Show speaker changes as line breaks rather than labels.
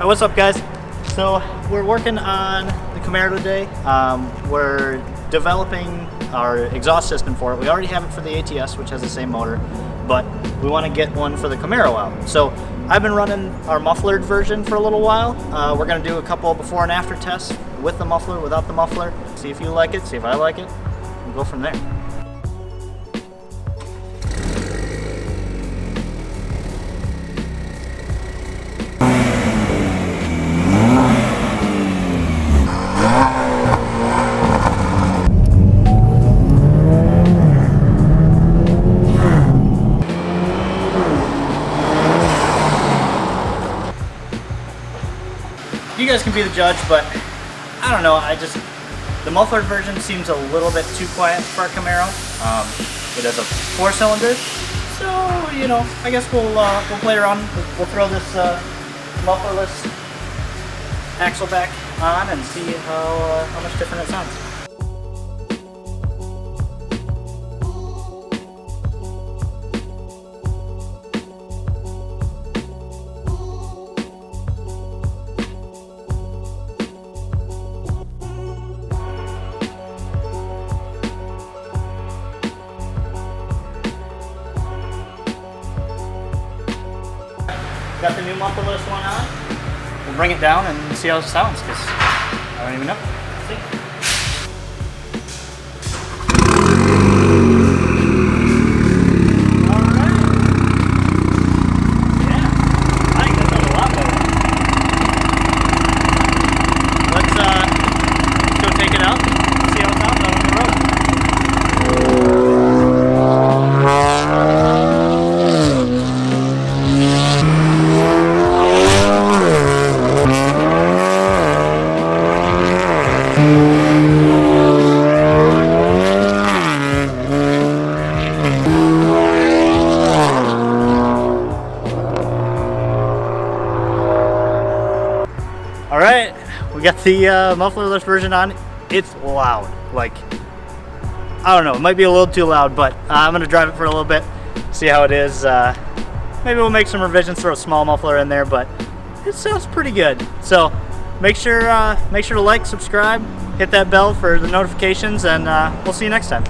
What's up, guys? So we're working on the Camaro today. We're developing our exhaust system for it. We already have it for the ATS, which has the same motor, but we want to get one for the Camaro out. So I've been running our mufflered version for a little while. We're going to do a couple before and after tests with the muffler, without the muffler. See if you like it, see if I like it, and go from there. You guys can be the judge, but I don't know, the muffler version seems a little bit too quiet for a Camaro. It has a 4-cylinder, so, you know, I guess we'll play around. We'll throw this muffler-less axle back on and see how much different it sounds. Got the new muffler-less one on. We'll bring it down and see how it sounds, because I don't even know. Let's see. All right, we got the muffler-less version on. It's loud. Like, I don't know, it might be a little too loud, but I'm gonna drive it for a little bit, see how it is. Maybe we'll make some revisions, throw a small muffler in there, but it sounds pretty good. So make sure to like, subscribe, hit that bell for the notifications, and we'll see you next time.